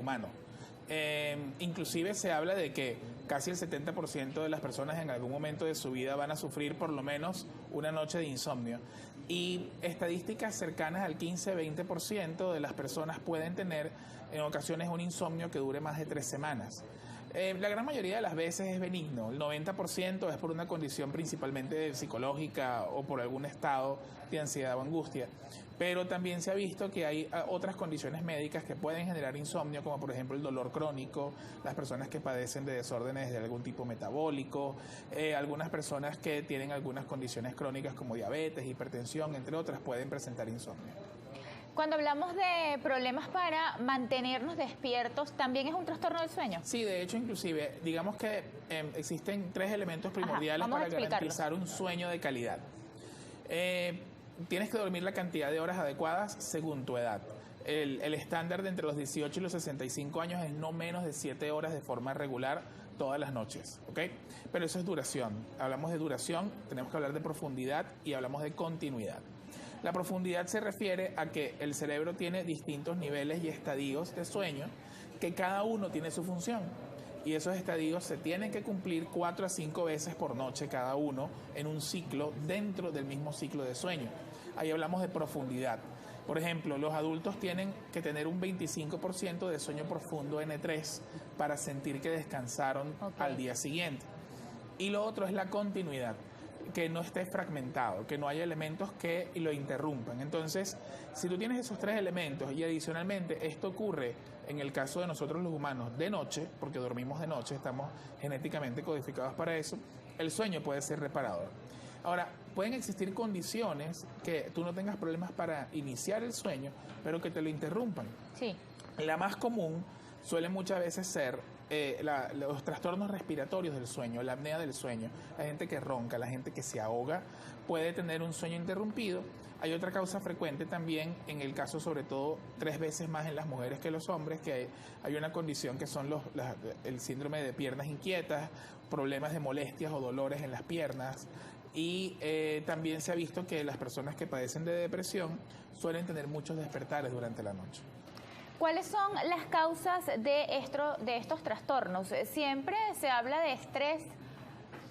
humano. Inclusive se habla de que casi el 70% de las personas en algún momento de su vida van a sufrir por lo menos una noche de insomnio. Y estadísticas cercanas al 15-20% de las personas pueden tener en ocasiones un insomnio que dure más de 3 semanas. La gran mayoría de las veces es benigno, el 90% es por una condición principalmente psicológica o por algún estado de ansiedad o angustia. Pero también se ha visto que hay otras condiciones médicas que pueden generar insomnio, como por ejemplo el dolor crónico, las personas que padecen de desórdenes de algún tipo metabólico, algunas personas que tienen algunas condiciones crónicas como diabetes, hipertensión, entre otras, pueden presentar insomnio. Cuando hablamos de problemas para mantenernos despiertos, ¿también es un trastorno del sueño? Sí, de hecho, inclusive, digamos que existen 3 elementos primordiales para garantizar un sueño de calidad. Tienes que dormir la cantidad de horas adecuadas según tu edad. El estándar de entre los 18 y los 65 años es no menos de 7 horas de forma regular todas las noches, ¿ok? Pero eso es duración. Hablamos de duración, tenemos que hablar de profundidad y hablamos de continuidad. La profundidad se refiere a que el cerebro tiene distintos niveles y estadios de sueño, que cada uno tiene su función. Y esos estadios se tienen que cumplir 4 a 5 veces por noche cada uno en un ciclo dentro del mismo ciclo de sueño. Ahí hablamos de profundidad. Por ejemplo, los adultos tienen que tener un 25% de sueño profundo N3 para sentir que descansaron al día siguiente. Y lo otro es la continuidad, que no esté fragmentado, que no haya elementos que lo interrumpan. Entonces, si tú tienes esos 3 elementos y adicionalmente esto ocurre en el caso de nosotros los humanos de noche, porque dormimos de noche, estamos genéticamente codificados para eso, el sueño puede ser reparador. Ahora, pueden existir condiciones que tú no tengas problemas para iniciar el sueño, pero que te lo interrumpan. Sí. La más común suele muchas veces ser los trastornos respiratorios del sueño, la apnea del sueño. La gente que ronca, la gente que se ahoga, puede tener un sueño interrumpido. Hay otra causa frecuente también, en el caso sobre todo 3 veces más en las mujeres que los hombres, que hay una condición que son el síndrome de piernas inquietas, problemas de molestias o dolores en las piernas. Y también se ha visto que las personas que padecen de depresión suelen tener muchos despertares durante la noche. ¿Cuáles son las causas de estos trastornos? Siempre se habla de estrés,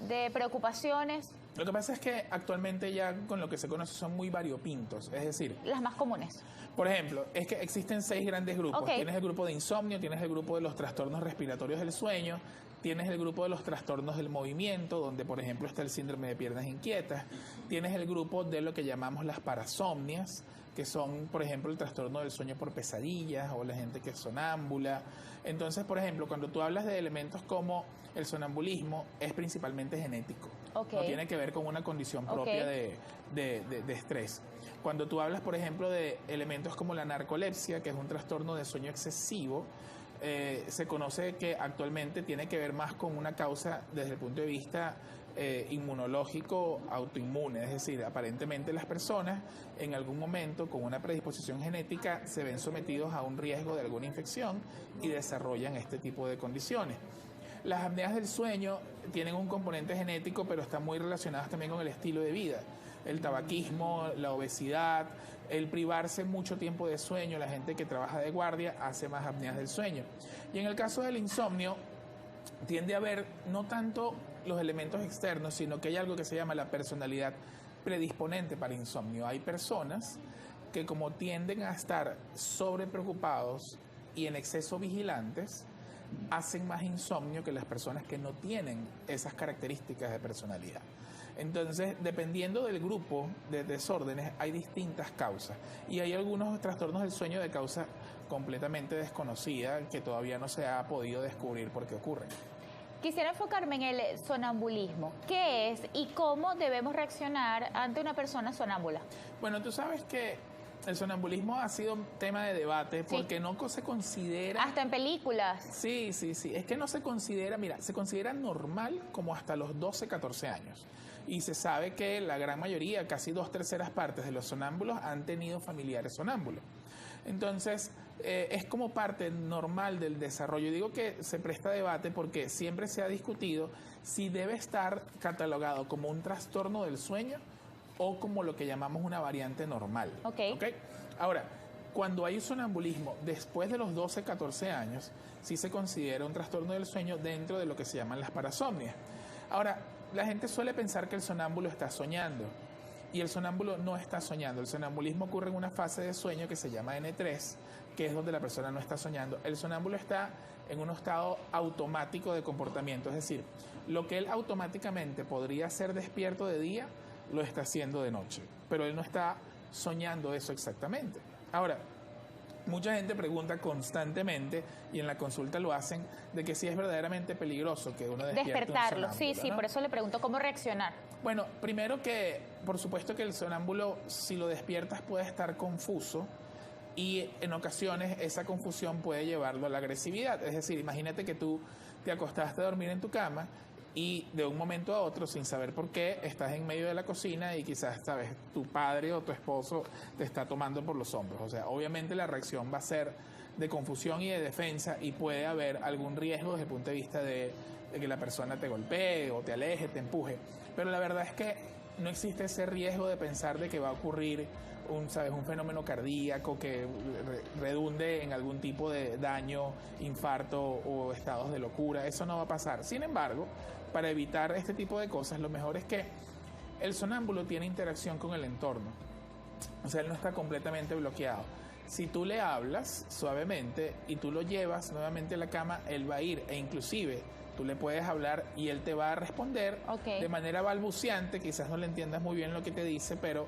de preocupaciones. Lo que pasa es que actualmente ya con lo que se conoce son muy variopintos, es decir... Las más comunes. Por ejemplo, es que existen 6 grandes grupos. Okay. Tienes el grupo de insomnio, tienes el grupo de los trastornos respiratorios del sueño, tienes el grupo de los trastornos del movimiento, donde por ejemplo está el síndrome de piernas inquietas, tienes el grupo de lo que llamamos las parasomnias, que son, por ejemplo, el trastorno del sueño por pesadillas o la gente que es sonámbula. Entonces, por ejemplo, cuando tú hablas de elementos como el sonambulismo, es principalmente genético. Okay. No tiene que ver con una condición propia de estrés. Cuando tú hablas, por ejemplo, de elementos como la narcolepsia, que es un trastorno de sueño excesivo, se conoce que actualmente tiene que ver más con una causa desde el punto de vista inmunológico autoinmune, es decir, aparentemente las personas en algún momento con una predisposición genética se ven sometidos a un riesgo de alguna infección y desarrollan este tipo de condiciones. Las apneas del sueño tienen un componente genético, pero están muy relacionadas también con el estilo de vida. El tabaquismo, la obesidad, el privarse mucho tiempo de sueño, la gente que trabaja de guardia hace más apneas del sueño. Y en el caso del insomnio, tiende a haber no tanto los elementos externos, sino que hay algo que se llama la personalidad predisponente para insomnio. Hay personas que como tienden a estar sobrepreocupados y en exceso vigilantes, hacen más insomnio que las personas que no tienen esas características de personalidad. Entonces, dependiendo del grupo de desórdenes, hay distintas causas. Y hay algunos trastornos del sueño de causa completamente desconocida que todavía no se ha podido descubrir por qué ocurren. Quisiera enfocarme en el sonambulismo. ¿Qué es y cómo debemos reaccionar ante una persona sonámbula? Bueno, tú sabes que el sonambulismo ha sido un tema de debate porque no se considera... Hasta en películas. Sí. Es que no se considera, mira, se considera normal como hasta los 12, 14 años. Y se sabe que la gran mayoría, casi 2/3 partes de los sonámbulos han tenido familiares sonámbulos. Entonces, es como parte normal del desarrollo. Digo que se presta debate porque siempre se ha discutido si debe estar catalogado como un trastorno del sueño o como lo que llamamos una variante normal. Okay. Ahora, cuando hay sonambulismo después de los 12, 14 años, sí se considera un trastorno del sueño dentro de lo que se llaman las parasomnias. Ahora, la gente suele pensar que el sonámbulo está soñando, y el sonámbulo no está soñando. El sonambulismo ocurre en una fase de sueño que se llama N3, que es donde la persona no está soñando. El sonámbulo está en un estado automático de comportamiento, es decir, lo que él automáticamente podría hacer despierto de día, lo está haciendo de noche, pero él no está soñando eso exactamente. Ahora, mucha gente pregunta constantemente, y en la consulta lo hacen, de que si es verdaderamente peligroso que uno despierte despertarlo, un sonámbulo, sí, ¿no? por eso le pregunto cómo reaccionar. Bueno, primero que, por supuesto que el sonámbulo, si lo despiertas, puede estar confuso, y en ocasiones esa confusión puede llevarlo a la agresividad. Es decir, imagínate que tú te acostaste a dormir en tu cama y de un momento a otro, sin saber por qué, estás en medio de la cocina y quizás, sabes, tu padre o tu esposo te está tomando por los hombros. O sea, obviamente la reacción va a ser de confusión y de defensa, y puede haber algún riesgo desde el punto de vista de que la persona te golpee o te aleje, te empuje. Pero la verdad es que no existe ese riesgo de pensar de que va a ocurrir un fenómeno cardíaco que redunde en algún tipo de daño, infarto o estados de locura. Eso no va a pasar. Sin embargo, para evitar este tipo de cosas, lo mejor es que el sonámbulo tiene interacción con el entorno. O sea, él no está completamente bloqueado. Si tú le hablas suavemente y tú lo llevas nuevamente a la cama, él va a ir, e inclusive tú le puedes hablar y él te va a responder de manera balbuceante. Quizás no le entiendas muy bien lo que te dice, pero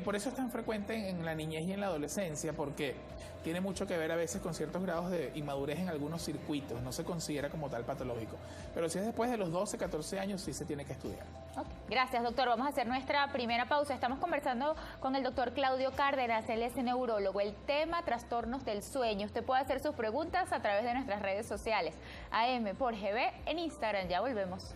por eso es tan frecuente en la niñez y en la adolescencia, porque tiene mucho que ver a veces con ciertos grados de inmadurez en algunos circuitos. No se considera como tal patológico, pero si es después de los 12, 14 años, sí se tiene que estudiar. Gracias, doctor. Vamos a hacer nuestra primera pausa. Estamos conversando con el doctor Claudio Cárdenas, él es neurólogo. El tema trastornos del sueño. Usted puede hacer sus preguntas a través de nuestras redes sociales. AM por GB en Instagram. Ya volvemos.